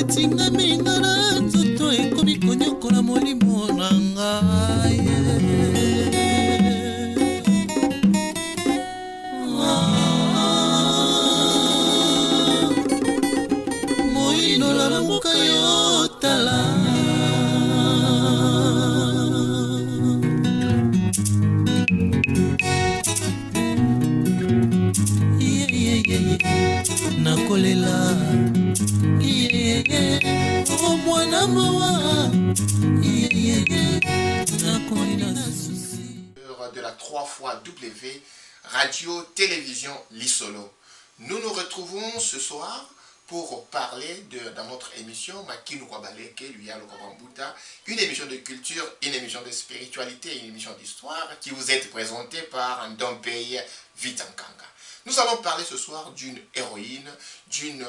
etinga minga na nzoto ekomi konyokola molimo na ngai. Moino lamuka yo tala. Nakolela oh mwana mawa de la 3 fois W Radio Télévision Lisolo. Nous nous retrouvons ce soir pour parler dans notre émission Makinu Kwabaleke, Luya Lokobambuta, une émission de culture, une émission de spiritualité, une émission d'histoire qui vous est présentée par Ndompeye Vitankanga. Nous allons parler ce soir d'une héroïne, d'une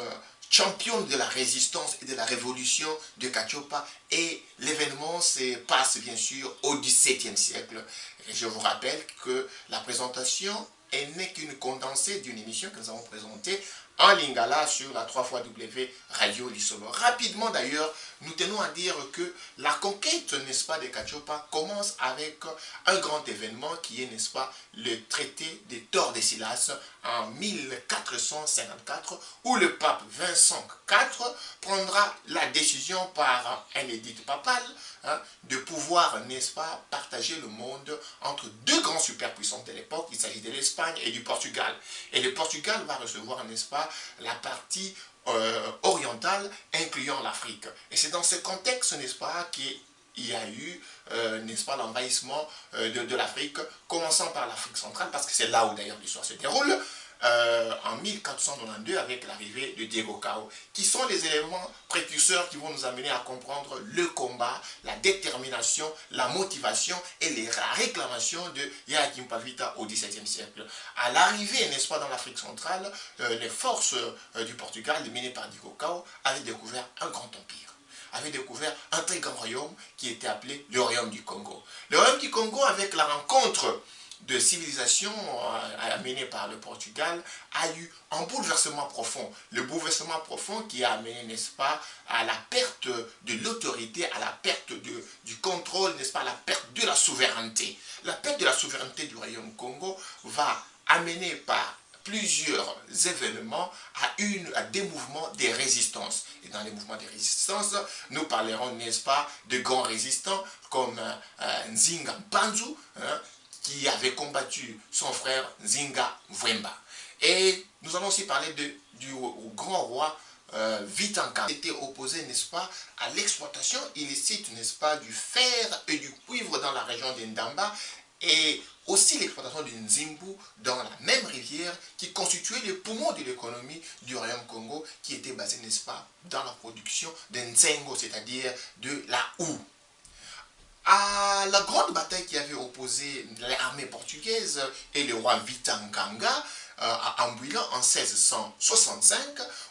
championne de la résistance et de la révolution de Kachopa, et l'événement se passe bien sûr au XVIIe siècle. Et je vous rappelle que la présentation n'est qu'une condensée d'une émission que nous avons présentée en lingala sur la 3 fois W Radio Lisolo. Rapidement d'ailleurs, nous tenons à dire que la conquête, n'est-ce pas, de Kachopa commence avec un grand événement qui est, n'est-ce pas, le traité de Tordesillas en 1454, où le pape Vincent IV prendra la décision par un édit papal de pouvoir, n'est-ce pas, partager le monde entre deux grands superpuissances de l'époque. Il s'agit de l'Espagne et du Portugal. Et le Portugal va recevoir, n'est-ce pas, la partie orientale incluant l'Afrique. Et c'est dans ce contexte, n'est-ce pas, qu'il y a eu, n'est-ce pas, l'envahissement de l'Afrique, commençant par l'Afrique centrale, parce que c'est là où d'ailleurs l'histoire se déroule, en 1492 avec l'arrivée de Diego Cao, qui sont les éléments précurseurs qui vont nous amener à comprendre le combat, la détermination, la motivation et la réclamation de Joaquim Pavita au XVIIe siècle. À l'arrivée, n'est-ce pas, dans l'Afrique centrale, les forces du Portugal, menées par Diego Cao, avaient découvert un grand empire, avait découvert un très grand royaume qui était appelé le royaume du Congo. Le royaume du Congo, avec la rencontre de civilisation amenée par le Portugal, a eu un bouleversement profond. Le bouleversement profond qui a amené, n'est-ce pas, à la perte de l'autorité, à la perte du contrôle, n'est-ce pas, à la perte de la souveraineté. La perte de la souveraineté du royaume Congo va amener par plusieurs événements à des mouvements de résistance. Et dans les mouvements de résistance, nous parlerons, n'est-ce pas, de grands résistants comme Nzinga Mpanzu, qui avait combattu son frère Nzinga Mvemba. Et nous allons aussi parler du grand roi Vitankanga, qui était opposé, n'est-ce pas, à l'exploitation illicite, n'est-ce pas, du fer et du cuivre dans la région d'Indamba, et aussi l'exploitation du Nzimbu dans la même rivière qui constituait le poumon de l'économie du royaume Congo, qui était basé, n'est-ce pas, dans la production de Nzengo, c'est-à-dire de la houe. À la grande bataille qui avait opposé l'armée portugaise et le roi Vitankanga à Anguilla en 1665,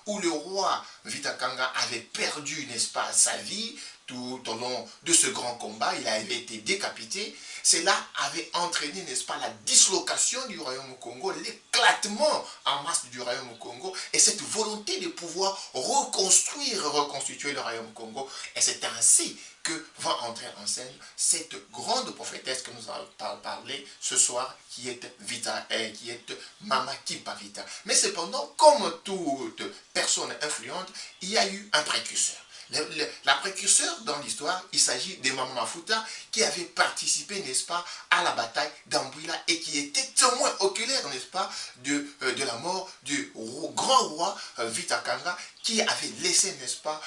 où le roi Vitankanga avait perdu, n'est-ce pas, sa vie tout au long de ce grand combat. Il avait été décapité. Cela avait entraîné, n'est-ce pas, la dislocation du royaume Congo, l'éclatement en masse du royaume Congo, et cette volonté de pouvoir reconstituer le royaume Congo. Et c'est ainsi que va entrer en scène cette grande prophétesse que nous allons parler ce soir, qui est Mama Kimpavita. Mais cependant, comme toute personne influente, il y a eu un précurseur. La précurseur dans l'histoire, il s'agit de Mama Mafuta, qui avait participé, n'est-ce pas, à la bataille d'Anguilla et qui était témoin oculaire, n'est-ce pas, de la mort du grand roi Vitankanga, qui avait laissé, n'est-ce pas,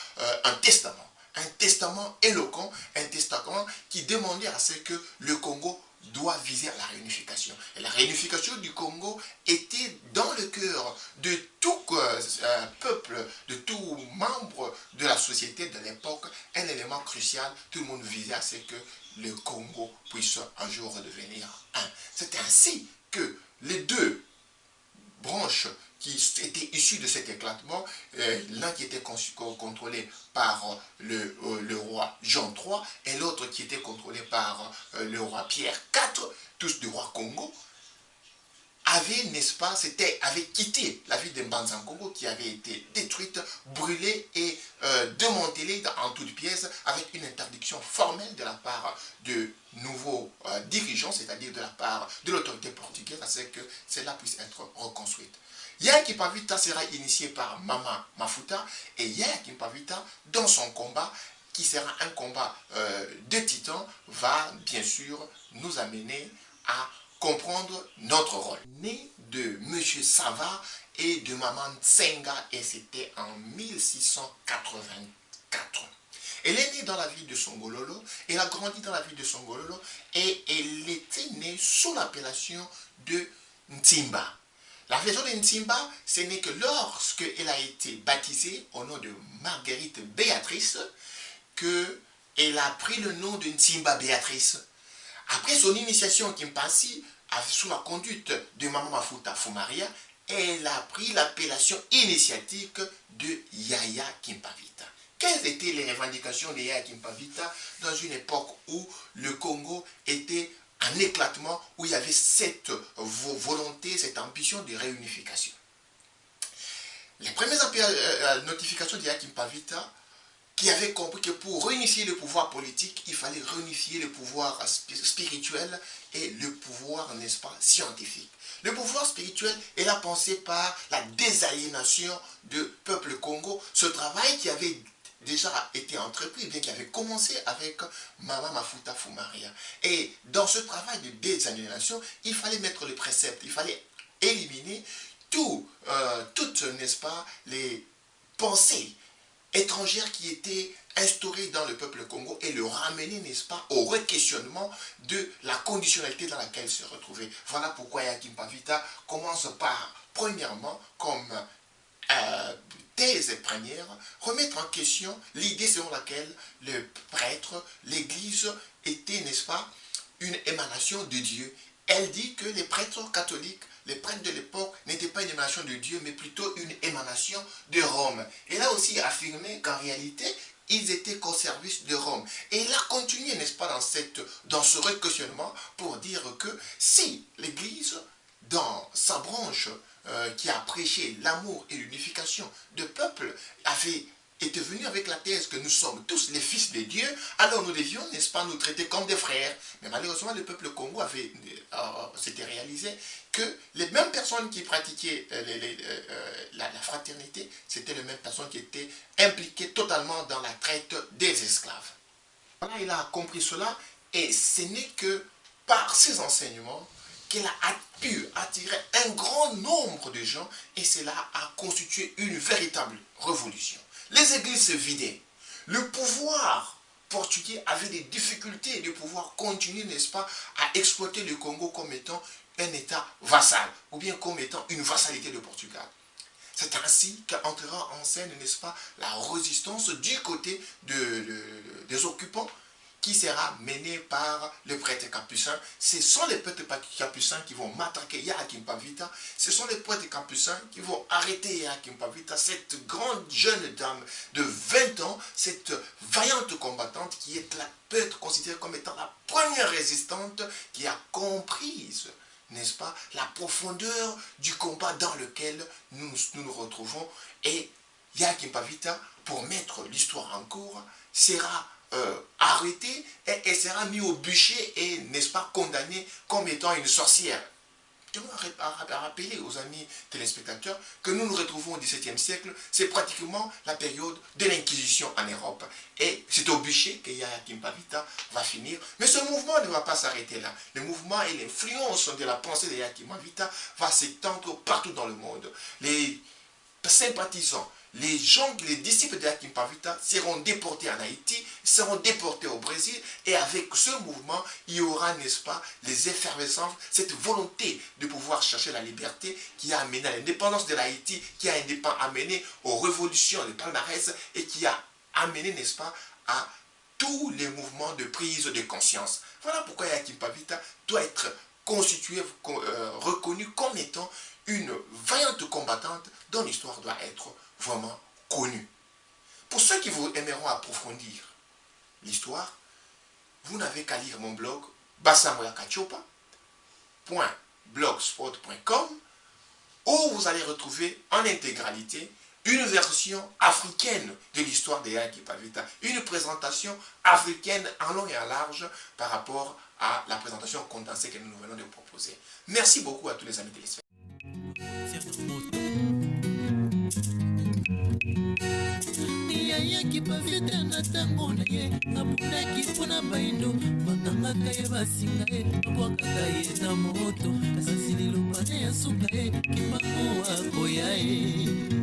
un testament éloquent, un testament qui demandait à ce que le Congo doit viser à la réunification. Et la réunification du Congo était dans le cœur de tout peuple, de tout membre de la société de l'époque, un élément crucial. Tout le monde visait à ce que le Congo puisse un jour redevenir un. C'est ainsi que les deux branches qui étaient issus de cet éclatement, l'un qui était contrôlé par le roi Jean III et l'autre qui était contrôlé par le roi Pierre IV, tous du roi Congo, avait, n'est-ce pas, avait quitté la ville de Mbanza-Nkongo qui avait été détruite, brûlée et démantelée en toutes pièces avec une interdiction formelle de la part de nouveaux dirigeants, c'est-à-dire de la part de l'autorité portugaise, à ce que cela puisse être reconstruite. Yaya Kimpavita sera initié par Mama Mafuta et Yaya Kimpavita, dans son combat, qui sera un combat de titans, va bien sûr nous amener à comprendre notre rôle. Né de M. Sava et de Maman Tsenga, et c'était en 1684. Elle est née dans la ville de Songololo, elle a grandi dans la ville de Songololo, et elle était née sous l'appellation de Ntimba. L'appellation de Ntimba, ce n'est que lorsqu'elle a été baptisée au nom de Marguerite Béatrice, qu'elle a pris le nom de Ntimba Béatrice. Après son initiation Kimpasi, sous la conduite de Maman Mafuta Fumaria, elle a pris l'appellation initiatique de Yaya Kimpavita. Quelles étaient les revendications de Yaya Kimpavita dans une époque où le Congo était en éclatement, où il y avait cette volonté, cette ambition de réunification? Les premières notifications de Yaya Kimpavita, qui avait compris que pour réunifier le pouvoir politique, il fallait réunifier le pouvoir spirituel et le pouvoir, n'est-ce pas, scientifique. Le pouvoir spirituel est là pensé par la désaliénation du peuple Congo, ce travail qui avait déjà été entrepris, bien qu'il avait commencé avec Mama Mafuta Fumaria. Et dans ce travail de désaliénation, il fallait mettre le précepte, il fallait éliminer toutes, n'est-ce pas, les pensées étrangères qui étaient instaurées dans le peuple Congo et le ramener, n'est-ce pas, au re-questionnement de la conditionnalité dans laquelle il se retrouvait. Voilà pourquoi Yaya Kimpavita commence par, premièrement, comme thèse première, remettre en question l'idée selon laquelle le prêtre, l'Église était, n'est-ce pas, une émanation de Dieu. Elle dit que les prêtres catholiques, les prêtres de l'époque n'étaient pas une émanation de Dieu, mais plutôt une émanation de Rome. Elle a aussi affirmé qu'en réalité, ils étaient qu'au service de Rome. Et il a continué, n'est-ce pas, dans ce requestionnement pour dire que si l'Église, dans sa branche qui a prêché l'amour et l'unification de peuple, était venu avec la thèse que nous sommes tous les fils de Dieu, alors nous devions, n'est-ce pas, nous traiter comme des frères. Mais malheureusement, le peuple Congo s'était réalisé que les mêmes personnes qui pratiquaient la fraternité, c'était les mêmes personnes qui étaient impliquées totalement dans la traite des esclaves. Voilà, il a compris cela, et ce n'est que par ses enseignements qu'elle a pu attirer un grand nombre de gens, et cela a constitué une véritable révolution. Les églises se vidaient. Le pouvoir portugais avait des difficultés de pouvoir continuer, n'est-ce pas, à exploiter le Congo comme étant un État vassal, ou bien comme étant une vassalité de Portugal. C'est ainsi qu'entrera en scène, n'est-ce pas, la résistance du côté des occupants, qui sera menée par le prêtre capucin. Ce sont les prêtres capucins qui vont matraquer Yaya Kimpavita. Ce sont les prêtres capucins qui vont arrêter Yaya Kimpavita, cette grande jeune dame de 20 ans, cette vaillante combattante qui peut être considérée comme étant la première résistante qui a comprise, n'est-ce pas, la profondeur du combat dans lequel nous retrouvons. Et Yaya Kimpavita, pour mettre l'histoire en cours, sera arrêté et elle sera mise au bûcher et, n'est-ce pas, condamnée comme étant une sorcière. Je veux rappeler aux amis téléspectateurs que nous nous retrouvons au XVIIe siècle, c'est pratiquement la période de l'Inquisition en Europe. Et c'est au bûcher que Yaya Kimpavita va finir. Mais ce mouvement ne va pas s'arrêter là. Le mouvement et l'influence de la pensée de Yaya Kimpavita va s'étendre partout dans le monde. Les sympathisants, les disciples de Yaya Kimpavita seront déportés en Haïti, seront déportés au Brésil, et avec ce mouvement, il y aura, n'est-ce pas, les effervescences, cette volonté de pouvoir chercher la liberté qui a amené à l'indépendance de l'Haïti, qui a amené aux révolutions de palmarès, et qui a amené, n'est-ce pas, à tous les mouvements de prise de conscience. Voilà pourquoi Yaya Kimpavita doit être constitué, reconnu comme étant une vaillante combattante dont l'histoire doit être vraiment connue. Pour ceux qui vous aimeront approfondir l'histoire, vous n'avez qu'à lire mon blog bassamoyakachopa.blogspot.com. blogspot.com, où vous allez retrouver en intégralité une version africaine de l'histoire des Yaki Pavita, une présentation africaine en long et en large par rapport à la présentation condensée que nous venons de proposer. Merci beaucoup à tous les amis téléspectateurs. yaki pavita na tango na ye abunaki mpona baindo bakangaka ye basinga ye abwakaka ye na moto kasi liloba ne ya suka ye kimango akoya ye